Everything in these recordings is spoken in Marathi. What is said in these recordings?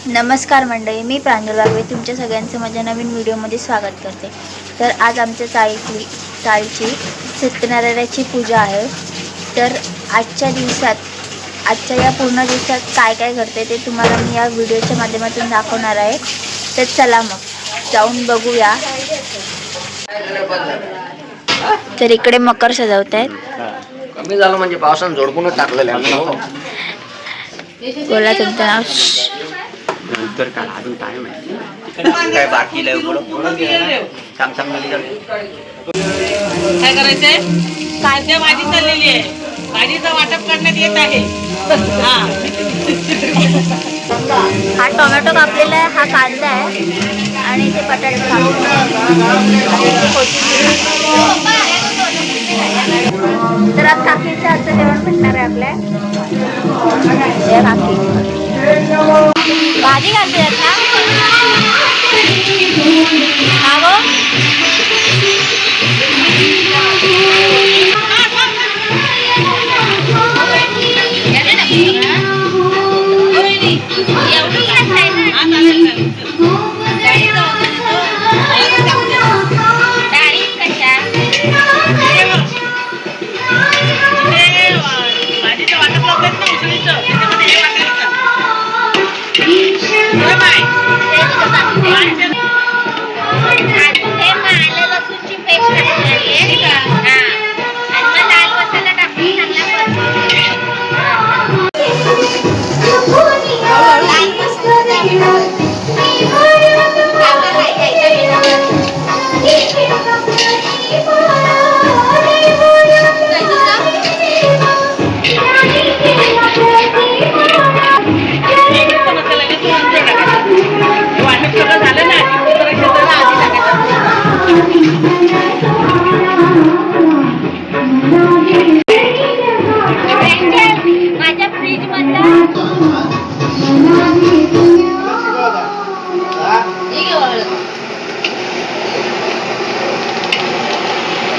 नमस्कार मंडळी, मी प्रांजल वाघवे तुमच्या सगळ्यांचं माझ्या नवीन व्हिडिओमध्ये स्वागत करते। तर आज आमच्या चाळीची सत्यनारायणाची पूजा आहे। तर आजच्या या पूर्ण दिवसात काय काय घडते ते तुम्हाला मी या व्हिडिओच्या माध्यमातून दाखवणार आहे। तर चला मग जाऊन बघूया। तर इकडे मकर सजवत आहेत। कमी झालं म्हणजे पावसानं झोडपूनच टाकलेलं आहे बोला तुमचं नाव। उत्तर काल अजून टाइम आहे काय बाकी लय सांग काय करायचंय? सध्या भाजी चाललेली आहे, भाजीचं वाटप करण्यात येत आहे। हा टोमॅटो कापलेला आहे, हा कांदा आहे आणि इथे बटाटे तर आज काकीच्या हातचं जेवण भेटणार आहे आपल्या काकी। भाजी घालते ना हा गो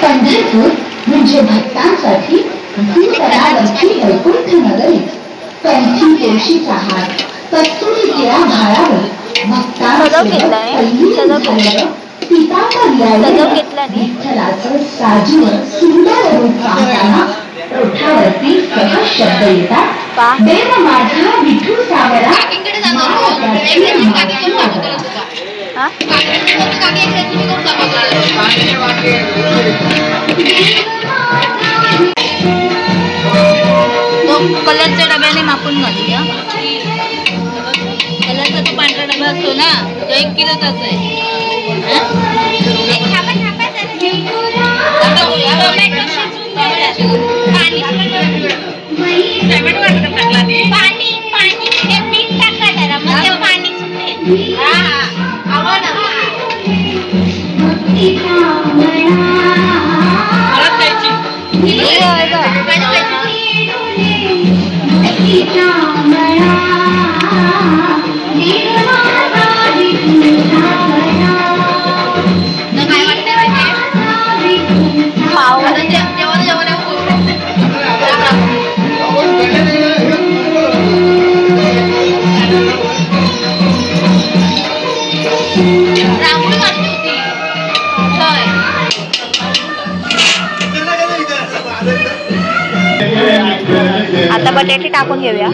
पंढरपूर म्हणजे भक्तांसाठी भूतलावरची वैकुंठ नगरी। पंथी तुळशीचा हार कस्तुरी टिळा भाळावर विठ्ठलाचं साजीव सुंदर रूप पाहताना ओठावरती सहज शब्द येतात, देव माझा विठू सावरा। कलरच्या डब्याने मापून घालूया। कलरचा तो पांढरा डबा असतो ना, तो 1 किलोचाच आहे। आता बटाटे टाकून घेऊया।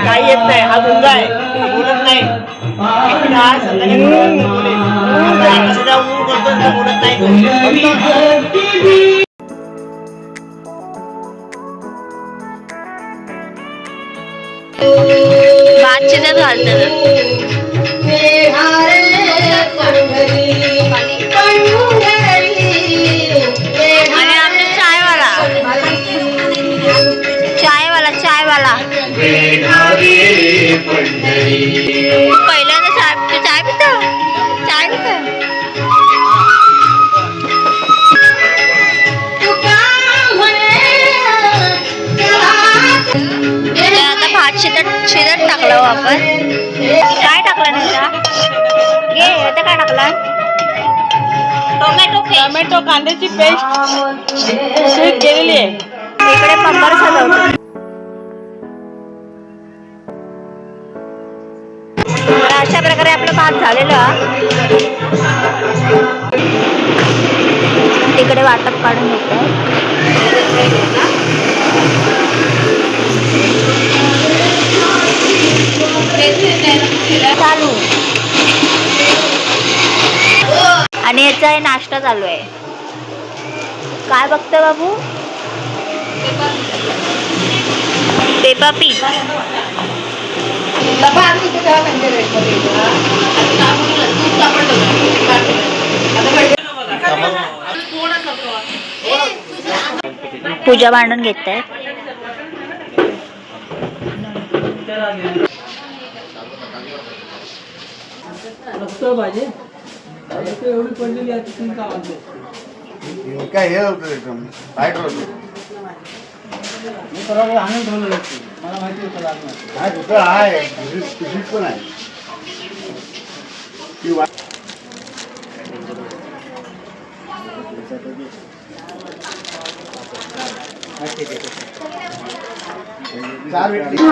काही येत नाही, हा गुंगा आहे, बोलत नाही। भात शिजत घालतात आणि आमचा चायवाला पहिल्यांदा चाय पितो. आता भात शिजत टाकलं आपण. काय टाकलं नाही का घे आता काय टाकला टोमॅटो कांद्याची पेस्ट केलेली आहे. इकडे पंपर सजवतो. तर अशा प्रकारे आपलं भात झालेलं. तिकडे वाटप काढून घेत चालू. आणि याचा आहे नाश्ता चालू आहे. काय बघतोय बाबू? Peppa P. पूजा मांडून घेत आहे. काय हे होतं एकदम टाईट होतं. मी परवा आणून ठेवलं मला माहिती होतं लागणार. दुसरं आहे फिजिक्स पण आहे.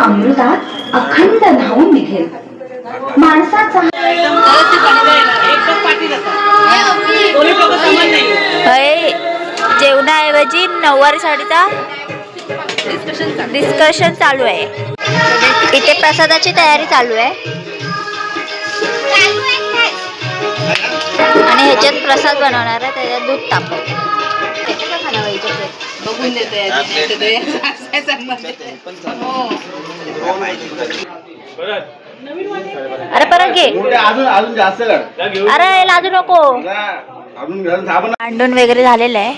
अमृतात अखंड न्हावून निघेल. माणसाचा जेवणाऐवजी नऊवारी साडीचा डिस्कशन चालू आहे. इथे प्रसादाची तयारी चालू आहे. आणि ह्याच्यात प्रसाद बनवणार आहे. त्याच्यात दूध तापव. बघून देते अरे परत घे. अजून जास्त अरे लाजू नको. अजून मांडून वगैरे झालेलं आहे.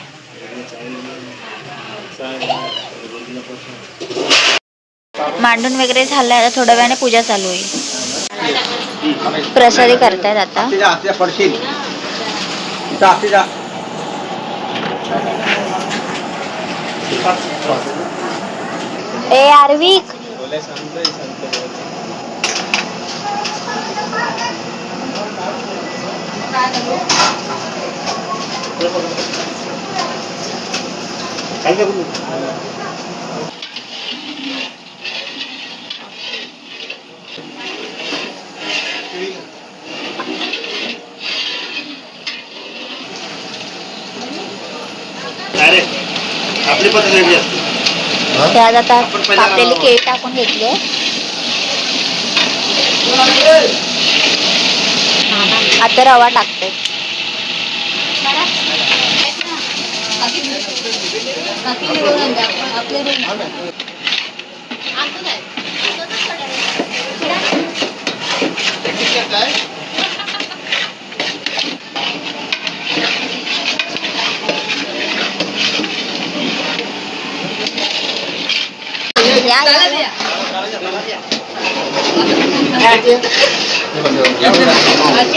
मांडून वगैरे झालंय. आता थोड्या वेळाने पूजा चालू होईल. प्रसादी करतायत आता. ए आर्विक आपली पद्धत वेगळी असते. त्यात आता कापलेली केळी टाकून घेतली. आता रवा टाकते.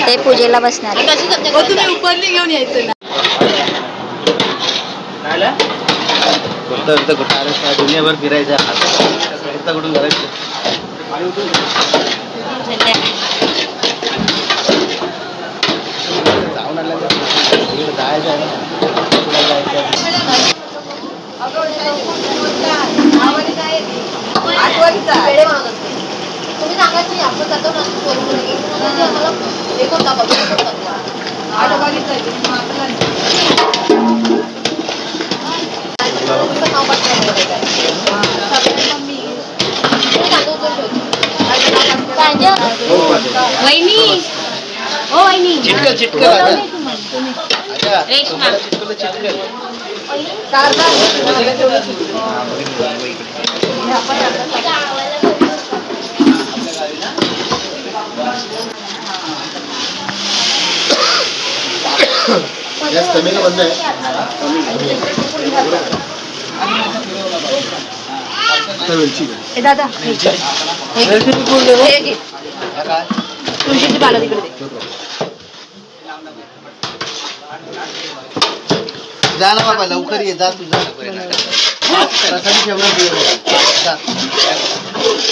ते पूजेला बसणार. तुम्ही उपरली घेऊन यायचं ना. दुनियाभर फिरायचं. कुठून करायचं. जाऊन आल्यानंतर जायचं आहे ना. तुम्ही सांगायचं आपण जातो ना आम्हाला एकच वहिनी ओ वहिनी चिटकल गॅस कमी का बंद आहे. ए दादा हे घे. हे घे. तुळशीची पानं तिकडे दे. जा ना बाबा लवकर ये जा तुझा प्रसादी ठेवणार जा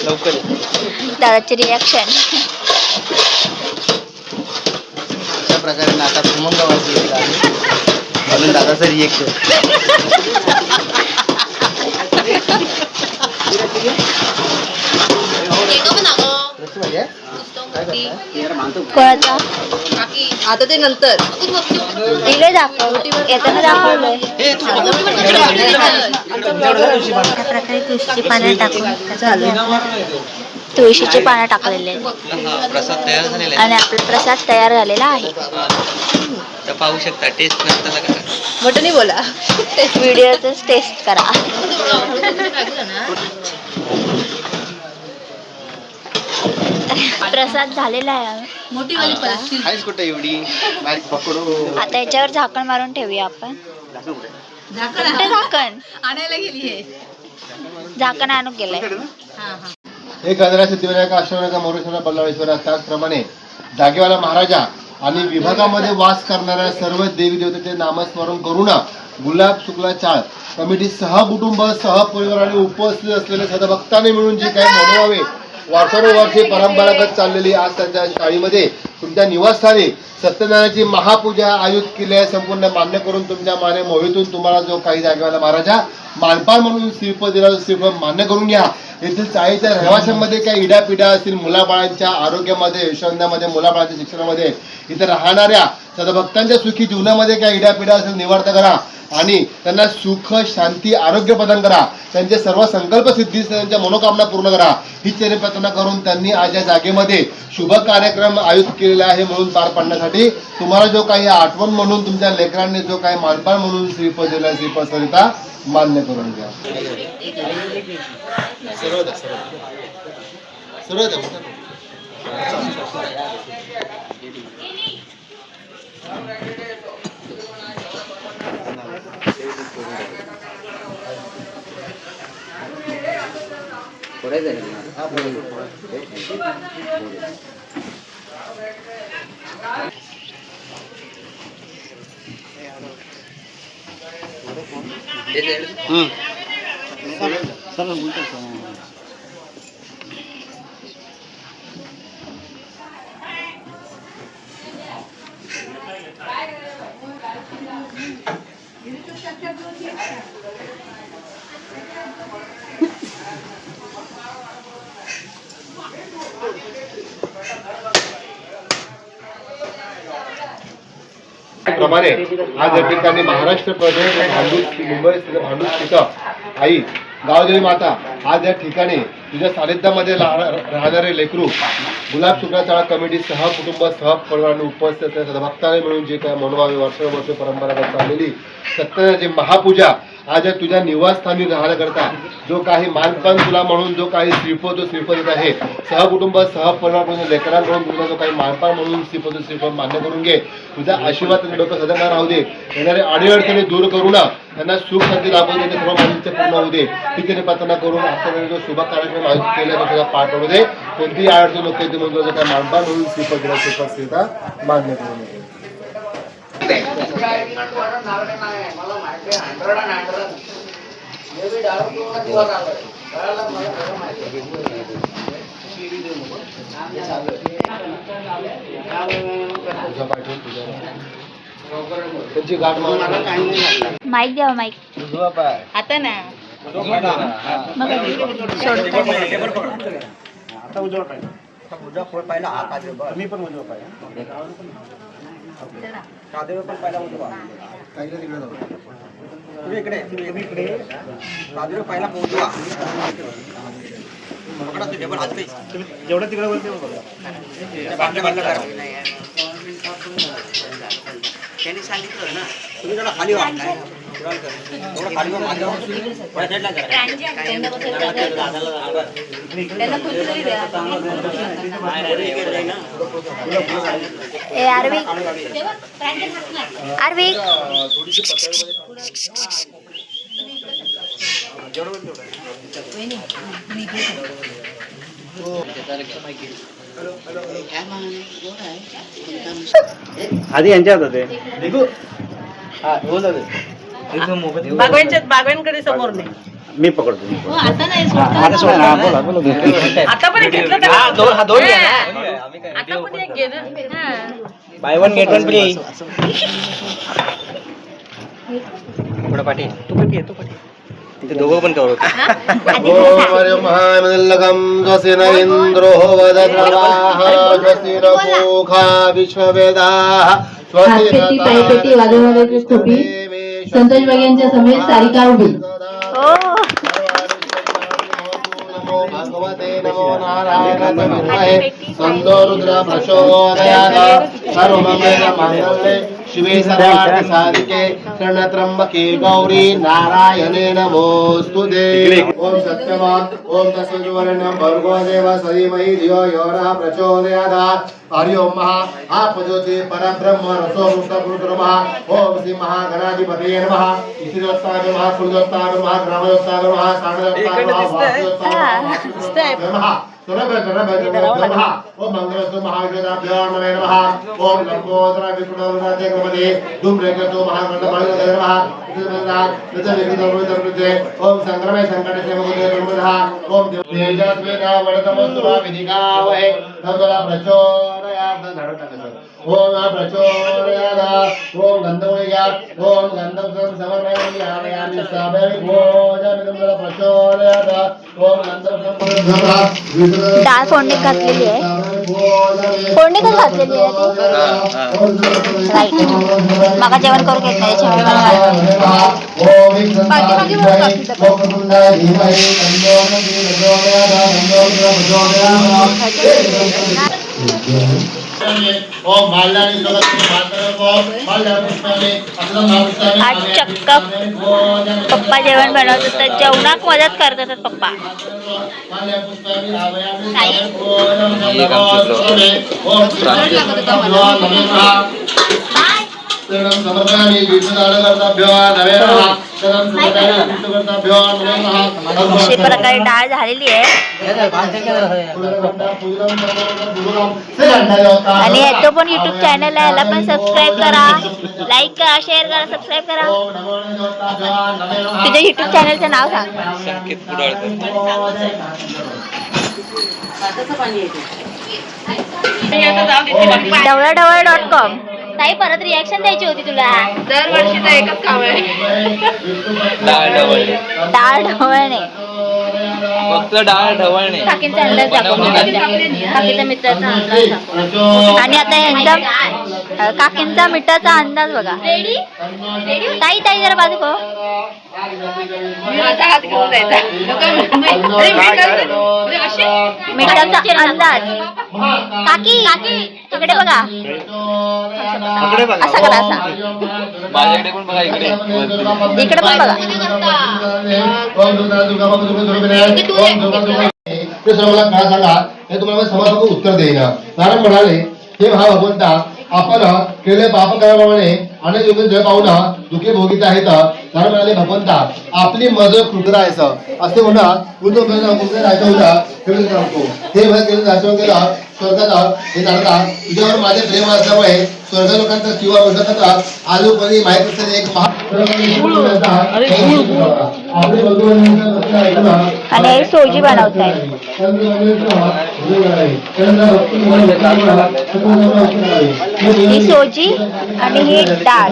लवकर ये. दादाची रिॲक्शन. अशा प्रकारे नाका खमंग वाजलेला आहे म्हणून दादाचं रिएक्शन. कोणाचा आता ते नंतर दिले दाखव येताना दाखवलंय. अशा प्रकारे तुळशीची पानं टाकून तुळशीची पानं टाकलेले आहेत प्रसाद तयार झालेला आणि आपला प्रसाद तयार झालेला आहे. तर पाहू शकता टेस्ट नसताना करा. मटणी बोला. व्हिडिओच टेस्ट करा. प्रसाद झालेला आहे. आहेस कुठे एवढी बाईक पकडू. आता याच्यावर झाकण मारून ठेवूया आपण. कुठे झाकण आणायला गेली झाकण आणून गेलंय. एक गजरा सिद्धिविनायक अष्टविनायक मोरेश्वर बल्लाळेश्वर त्याचप्रमाणे जागेवाला महाराजा आणि विभागामध्ये वास करणाऱ्या सर्व देवी देवतेचे नामस्मरण करून गुलाब शुक्ला चाळ कमिटी सहकुटुंब सहपरिवार आणि उपस्थित असलेले सदभक्तांनी मिळून जे काही मनवावे वर्षानुवर्षे परंपरागत चाललेली आज त्यांच्या शाळेमध्ये तुमच्या निवासस्थानी सत्यनारायणाची महापूजा आयोजित केली आहे. संपूर्ण मान्य करून तुमच्या माने मोहितून तुम्हाला जो काही जागेवाला महाराजा मानपान म्हणून श्रीफळ दिला श्रीफळ मान्य करून घ्या. येथील चाळीच्या रहिवाशांमध्ये काही इडापिडा असतील मुलाबाळांच्या आरोग्यामध्ये यशवंतामध्ये मुलाबाळांच्या शिक्षणामध्ये इथे राहणाऱ्या सदभक्तांच्या सुखी जीवनामध्ये काही इडापिडा असेल निवारता करा आणि त्यांना सुख शांती आरोग्य प्रदान करा. त्यांचे सर्व संकल्प सिद्धी त्यांच्या मनोकामना पूर्ण करा ही चरित्रार्थना करून त्यांनी आज या जागेमध्ये शुभ कार्यक्रम आयोजित केलेला आहे. म्हणून पार पाडण्यासाठी तुम्हाला जो काही आठवण म्हणून तुमच्या लेकरांनी जो काही मानपान म्हणून श्रीफळ दिला श्रीफळ सरिता मान्य करून घ्या. प्रमाणे आज या ठिकाणी महाराष्ट्र प्रदेश मुंबई स्थित भांडूप स्थित आई गावदेवी माता आज या ठिकाणी तुझ्या सानिध्यामध्ये राहणारे लेकरू गुलाब शुक्ला चाळ कमिटी सहकुटुंब सहपरिवाराने उपस्थित सदभक्ताने मिळून जे काय मनवावे वर्षानुवर्षे परंपरागत चाललेली सत्यनारायणाची महापूजा आज तुझ्या निवासस्थानी राहण्याकरता जो काही मानपान तुला म्हणून जो काही श्रीफळ तो श्रीफळ देत आहे सहकुटुंब सहपरिवार लेकरांकडून तुझा जो काही मानपान म्हणून श्रीफळ मान्य करून घे. तुझा आशीर्वाद त्यांच्या डोकं सदणार राहू दे. येणारे अडीअडचणी दूर करून त्यांना सुख शांती लाभून दे. सर्व मान्यते पूर्ण होऊ दे ही त्याने प्रार्थना करून आता जो शुभ कार्यक्रम आयोजित केला तो सगळा पार पडू दे. कोणतीही अडचण लोक येते म्हणून जो काही मानपान म्हणून श्रीफळ दिला श्रीफळ स्थिरता मान्य करून दे. त्यांची गाठ माईक द्यावा माईक आता ना आता उजवा पाहिला मी पण उजवा पाहिला कादेव पण पहिला उजवा तिकडे तुम्ही इकडे कादेव पहिला उजवा जेवढं तिकडे बोलते त्यांनी सांगितलं ना तुम्ही जरा खाली व्हा खाली आर्विक आधी यांच्या होते बागवानकडे समोर नाही. मी पकडतो हो, आता नाही आता सोडा ना, बोला, बोला. आता पण घेतलं तर आता पण एक घे ना. By one get one free. पुढे पाठी तू पाठी तू पाठी तिथे दोघं पण कवर होते. ओम हरिं महामंडलकं स्वस्ति न इंद्रो वदत्रवाः स्वस्ति न पूषा विश्ववेदाः स्वस्ति हातपेटी पायपेटी वादळवादळची खोपी संतोष बाग समेत सारिका उभी भगवते नमो नारायणाय विद्महे तन्नो रुद्रः प्रचोदयात् सर्वमंगल मांगल्ये शिवे सर्वार्थ साधिके शरण्यत्र्यंबके गौरी नारायणे नमोस्तुते. ओम सत्यवान् ओम तस्सवितुर्वरेण्यं भर्गो देवस्य धीमहि धियो यो नः प्रचोदयात्. हरि ओम महा आपज्योति परब्रह्म रसो मुक्तपुरुषोर्नमः. ओम श्री महागणाधिपतये नमः. ईश्वरोत्ताय नमः, कुलदोत्ताय नमः, ग्रामदोत्ताय नमः, साणदोत्ताय नमः, वासुदोत्ताय नमः. ओम मंगलस्तु महाविद्याभ्यो नमः. ओम लंबोदर विष्णुनाथे क्रमदे धूम्रकेतु महागणपतये नमः. ओम संक्रमे संकटे मुक्ते नमः. ओम तेजस्वेना वरदमस्तु विधिकावहे तद्वला प्रचोदयात्. ओम प्रचोदयात्. ओम गंधमुनियात्. ओम गंधं समर्पयामि साबरि भोजनं प्रचोदयात्. ओम गंधं डाळ फोडणी घातलेली आहे. फोडणी पण घातलेली आहे ती. राईट. मग जेवण करू घेत नाही ओम माल्यानि आज चक्क पप्पा जेवण बनवतात तर जेवणाक मदत करतात पप्पा. अशा प्रकारे डाळ झालेली आहे आणि याचं पण युट्यूब चॅनल आहे, याला पण सबस्क्राईब करा, लाईक करा, शेअर करा, सबस्क्राईब करा. तुझ्या युट्यूब चॅनलचं नाव सांग. ढवळाढवळ.com. ताई परत रिॲक्शन द्यायची होती तुला. दरवर्षीचा एकच काम आहे. डाळ ढवळणे फक्त डाळ ढवळणे. काकींचा अंदाज दाखव. काकीचा मित्राचा अंदाज दाखव. आणि आता यांचा काकींचा मिठाचा अंदाज बघा. ताई ताई जरा बाजू को. माझा हात घेऊन जायचा. मिठाचा अंदाज. काकी काकी इकडे बघा. असा करा असा. माझ्याकडे पण बघा इकडे. इकडे पण बघा. मला काय सांगा हे तुम्हाला समर्पक उत्तर देईना. नारायण म्हणाले हे भगवंता आपण केले पाप कर्माप्रमाणे अनेक युग जय पाहुणा दुःखी भोगीत आहेत. नारायण म्हणाले भगवंता आपली मज कृद्र आहेस असे म्हणा. राहायचं होता हे भय केलं जायचं केलं स्वर्गात हे जाणता तुझ्यावर माझे प्रेम असल्यामुळे स्वर्ग लोकांचा किंवा वर्षाचा आलो कधी माहित असलेले एक आणि सोजी बनवताय. ही सोजी आणि ही डाळ.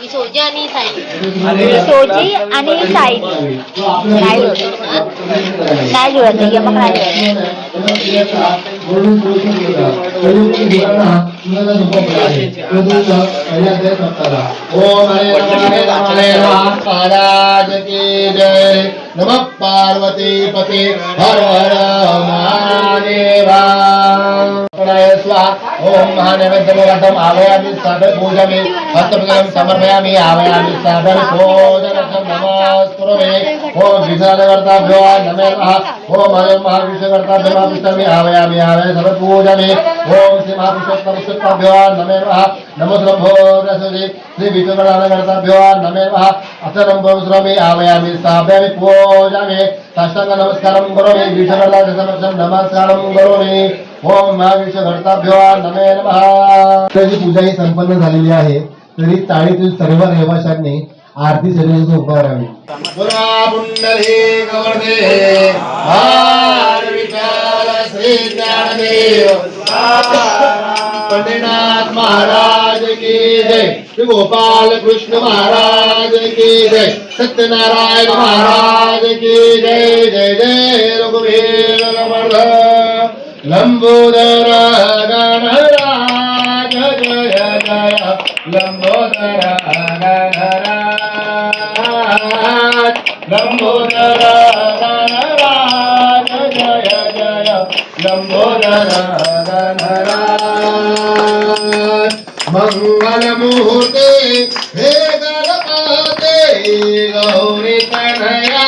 ही सोजी आणि ही साईड नाही जुळत नाही मग नाही महाराज की जय. नमः पार्वती पते हर हर महादेवा. स्वाहा. ओम महानैवेद्यम आलयामि सादर पूजामि हस्तपद्मं समर्पयामि आवायामि सादर पूजनार्थं नमस्कुरामि ओम विघ्नहर्ताभ्यो नमः ओम हरिं महाविष्णुकर्ताभ्यो नमस्कारामि आवायामि सादर पूजामि ओम श्री महापुरुषोत्तमभ्यो नमः नमोस्तुभ्यो श्री विष्णुकर्ताभ्यो नमः अक्षरं पूजयामि आवायामि स्थापयामि पूजामि साष्टांग नमस्कारं करोमि विष्णुकर्ताभ्यो नमस्कारं करोमि ओम महाविष्णुकर्ताभ्यो नमः। त्याची पूजा ही संपन्न झालेली आहे, तरी चाळीतील सर्व रहिवाशांनी आरती सेवेची उभा राहावी. पंडितनाथ महाराज की जय, श्री गोपाल कृष्ण महाराज की जय, सत्यनारायण महाराज की जय. जय जय रघुवीर लंबोदर गणराज जय जय लंबोदर गणराज लंबोदर गणराज जय जय लंबोदर गणराज. मंगल मुहूर्ते हे गणपते गौरी कन्हैया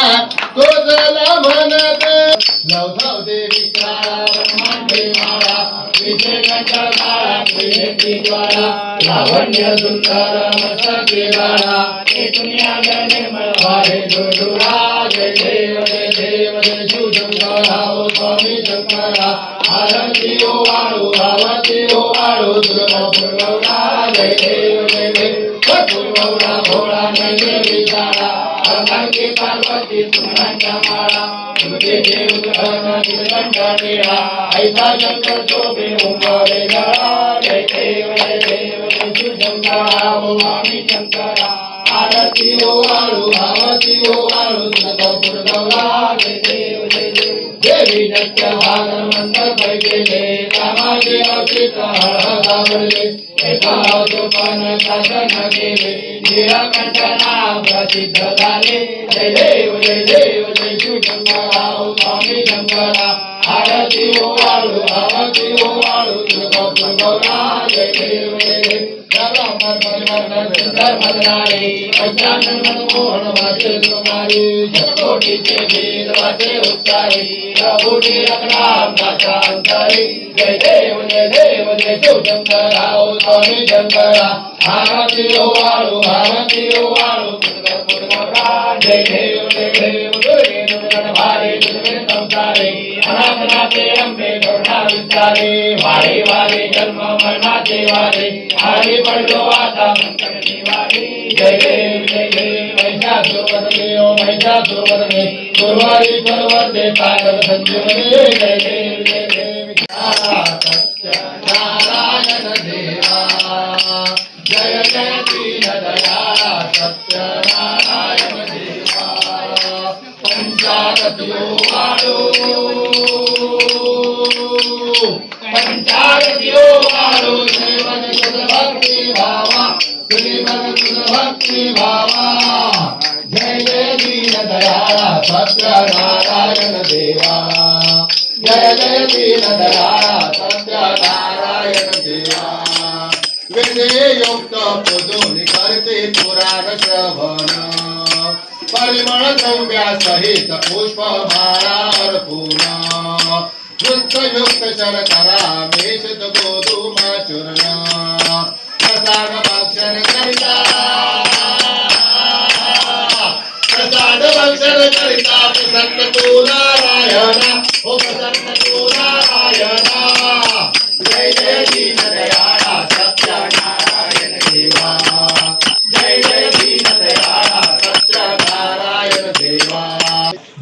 तुझला म्हणते लवधव देवी लावण्य सुंदर मस्तके बाळा दुनिया निर्मळ वारे दुर्दुरा. जय देव जय देव जय शिवशंकरा ओ स्वामी शंकरा आरती ओ वाळू आरती ओ वाळू दुर्गा दुर्गौरा. जय देव जय देव दुर्गौरा भोळा नैने विचारा अर्धांगी पार्वती सुमनांच्या माळा तुझे देव कंठा ऐसा शंकर शोभे उंबरे गळा. जय देव जय देव जय शिवशंकरा ओ स्वामी शंकरा आरती ओ वाळू आरती ओ वाळू तुझा दुर्गौरा. जय देव जय देव देवी नत्य भागर मंत्र पैकेले कामाचे अवचित हळ सावरले एका सोपान शासन केले निळकंठना प्रसिद्ध झाले. जय देव जय देव जय शिवशंकरा ओ स्वामी शंकरा आरती ओ वाळू आरती ओ वाळू तुझा दुर्गौरा. जय देव जय देव सुंदर मदनारे पंचानन मनमोहन वाचे सुमारी शतकोटीचे वेद वाचे उच्चारी प्रभुनी रघुनाम दासा अंतरी. जय देव जय देव जय शिवशंकरा ओ स्वामी शंकरा आरती ओ वाळू आरती ओ वाळू तुझा दुर्गौरा. जय देव जय देव दुर्गे दुर्गण भारे दुर्गे संसारे अनाथनाथे अंबे करुणा विस्तारे वारे वारे जन्म मरणाचे वारे हरी पडलो आता संकट निवारे. जय देव जय देव महिषासुरवदने ओ महिषासुरवदने गुरुवारी सर्वदे काल संजीवने. जय देव जय देव सत्यनारायण देवा जय जय दीनदयाळा सत्यनारायण देवा पंचारतियो वाळू पंचारतियो वाळू श्रीमद भक्ती भावा श्रीमद भक्ती भावा. जय जय दीनदयाळा सत्यनारायण देवा जय जय दीनदयाळा सत्यनारायण देवा. वेदयुक्त पुजोनी करते पुराण श्रवण परिमळ द्रव्यासहित पुष्पमाळा अर्पून वृत्तयुक्त शर्करा मेषित गोधूम चूर्ण प्रसाद भक्षण करिता प्रसाद भक्षण करिता प्रसन्न तू नारायणा ओ प्रसन्न तू नारायणा. जय जय दीनदयाळा सत्यनारायण देवा जय जय दीनदयाळा सत्यनारायण देवा.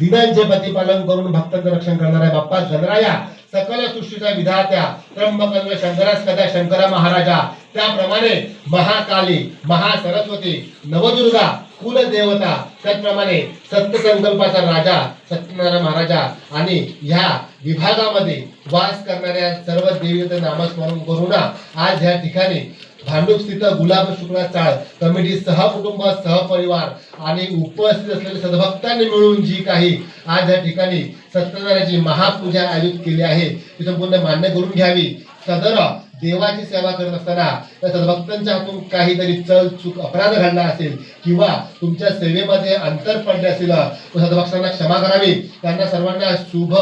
दिनांचे प्रतिपालन करून भक्तांचं रक्षण करणाऱ्या बाप्पा गणराया सकल सृष्टीच्या विधात्या त्र्यंबकन्व शंकरास्पदा शंकरा महाराजा त्याप्रमाणे महाकाली महासरस्वती नवदुर्गा कुलदेवता त्याचप्रमाणे सत्यसंकल्पाचा राजा सत्यनारायण महाराजा आणि ह्या विभागामध्ये वास करणाऱ्या सर्व देवीचं नामस्मरण करून आज ह्या ठिकाणी भांडूप स्थित गुलाब शुक्ला चाळ कमिटी सहकुटुंब सहपरिवार आणि उपस्थित असलेल्या सद्भक्तांनी मिळून जी काही आज या ठिकाणी सत्यनारायणाची महापूजा आयोजित केली आहे ती संपूर्ण मान्य करून घ्यावी. सदर देवाची सेवा करत असताना त्या सद्भक्तांच्या हातून काहीतरी चल चूक अपराध घडला असेल किंवा तुमच्या सेवेमध्ये अंतर पडले असेल तर सद्भक्तांना क्षमा करावी. त्यांना सर्वांना शुभ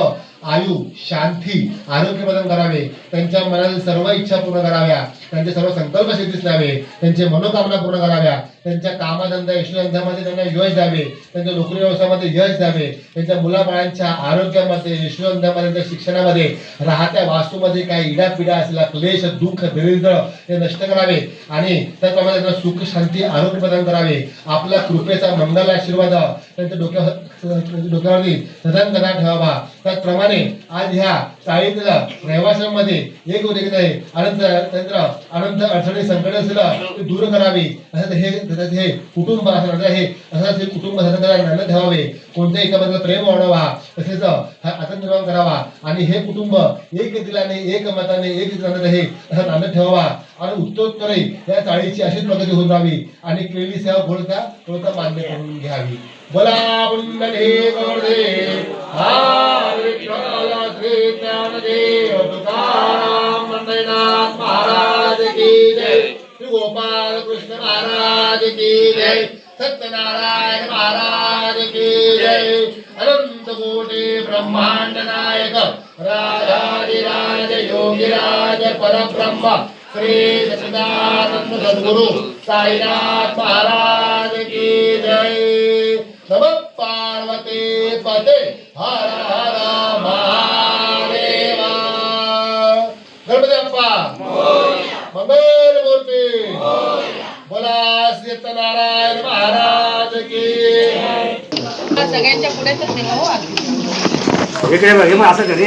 आयु शांती आरोग्य प्रदान करावे. त्यांच्या मनातील सर्व इच्छा पूर्ण कराव्या. त्यांचे सर्व संकल्प सिद्धीस द्यावे. त्यांचे मनोकामना पूर्ण कराव्या. त्यांच्या कामधंदा यशोधंद्यामध्ये त्यांना यश द्यावे. त्यांच्या नोकरी व्यवसायामध्ये यश द्यावे. त्यांच्या मुलाबाळांच्या आरोग्यामध्ये यशोधंद्यामध्ये त्यांच्या शिक्षणामध्ये राहत्या वास्तूमध्ये काही इडापिडा असलेला क्लेश दुःख दरिद्र हे नष्ट करावे आणि त्याप्रमाणे त्यांना सुख शांती आरोग्य प्रदान करावे. आपल्या कृपेचा मंगल आशीर्वाद त्यांच्या डोक्यावरती सदन कदा ठेवावा. त्याचप्रमाणे आज ह्या चाळीतल्या रहिवाशांमध्ये एक उद्योग आहे अनंत अडचणी संकट असलेला ते दूर करावी. असं हे कुटुंब असं कुटुंब सदन ठेवावे. कोणत्याही एकाबद्दल प्रेम वाढवा तसेच आनंद निर्माण करावा आणि हे कुटुंब एक दिलाने एक मताने एक हे असं नांदत ठेवावा आणि उत्तरोत्तरही या चाळीची अशीच प्रगती होत राहावी आणि केलेली सेवा बोलता मान्य करून घ्यावी. बोला पुंडलिक गुरुदेव हरी विठ्ठल श्री ज्ञानदेव तुकाराम पंढरीनाथ महाराज की जय. श्री गोपाल कृष्ण महाराज की जय. सत्यनारायण महाराज की जय. अनंत कोटी ब्रह्मांड नायक राजाधिराज योगीराज परब्रह्म श्री सच्चिदानंद सद्गुरु साईनाथ महाराज की जय. नमः पार्वती पते हर हर महादेव. गणपती बाप्पा मंगल मूर्ती. बोला सत्यनारायण महाराज की. सगळ्यांच्या पुढे तर नेलं हो आम्ही. इकडे बघ मग असं करे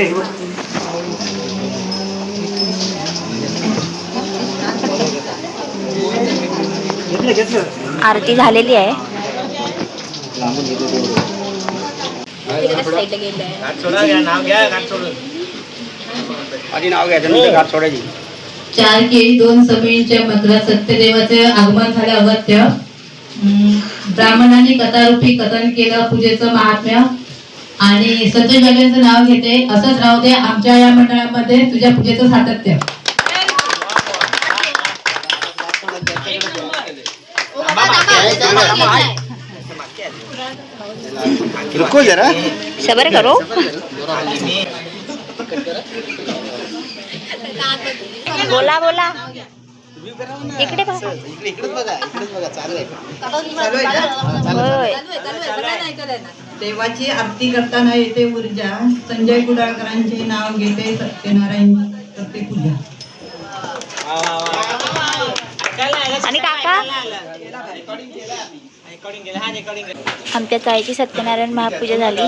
आरती झालेली आहे. आधी नाव घ्यायचं नंतर घाट सोडायची. 4 केळी 2 समिळींच्या मंत्रात सत्यदेवाचे आगमन झाले अगत्य. ब्राह्मणांनी कथारूपी कथन केलं पूजेचं महात्म्य आणि संतोष बागेंचं नाव घेते. असंच राहू दे आमच्या या मंडळामध्ये तुझ्या पूजेचं सातत्य. रुको जरा सबर करो. बोला बोला इकडे बघा. होय. देवाची आरती करताना येते ऊर्जा. संजय कुडाळकरांचे नाव घेते सत्यनारायण करते पूजा. आणि काका आमच्या चाळीची सत्यनारायण महापूजा झाली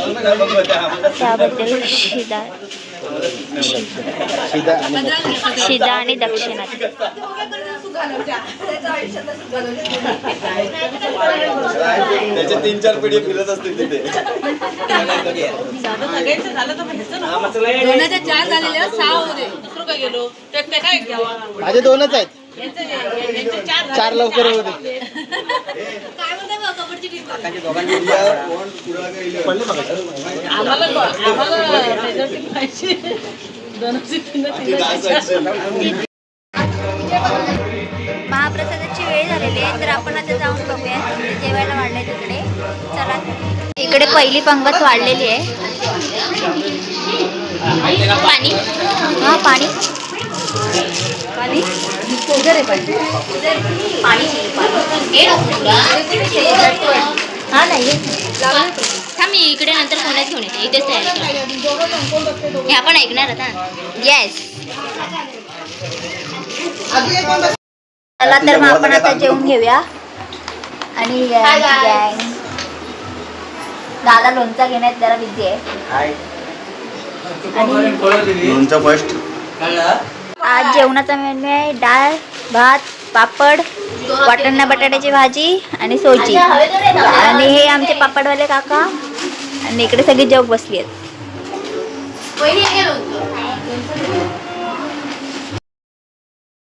त्याबद्दल शिदा आणि दक्षिणा. त्याचे 3-4 पिढी फिरत असतील तिथे. सगळ्यांचं झालं तर म्हणायचं ना. दोनाच्या 4 झालेल्या 6 होते. दुसरं काय गेलो ते काय घ्यावा. माझे 2च आहेत. यांचे 4 लवकर होते. काय म्हणते बघ कबड्डी टीम आम्हाला त्याच्यावरती पाहिजे. महाप्रसादाची वेळ झालेली आहे तर आपण आता जाऊन बघूया जेवायला वाढलंय तिकडे. चला इकडे पहिली पंगत वाढलेली आहे. पाणी हा पाणी पाणी हा नाही थांब मी इकडे नंतर फोनच घेऊन येते. इथेच तयारी हे आपण ऐकणार आता. येस चला तर मग आपण आता जेवून घेऊया. आणि दादा लोणचा घेण्यात जरा बिझी आहे. लोणचं फर्स्ट. आज जेवणाचा मेन्यू आहे डाळ भात पापड वाटाणा बटाट्याची भाजी आणि सोजी. आणि हे आमचे पापडवाले काका आणि इकडे सगळी जग बसली आहेत.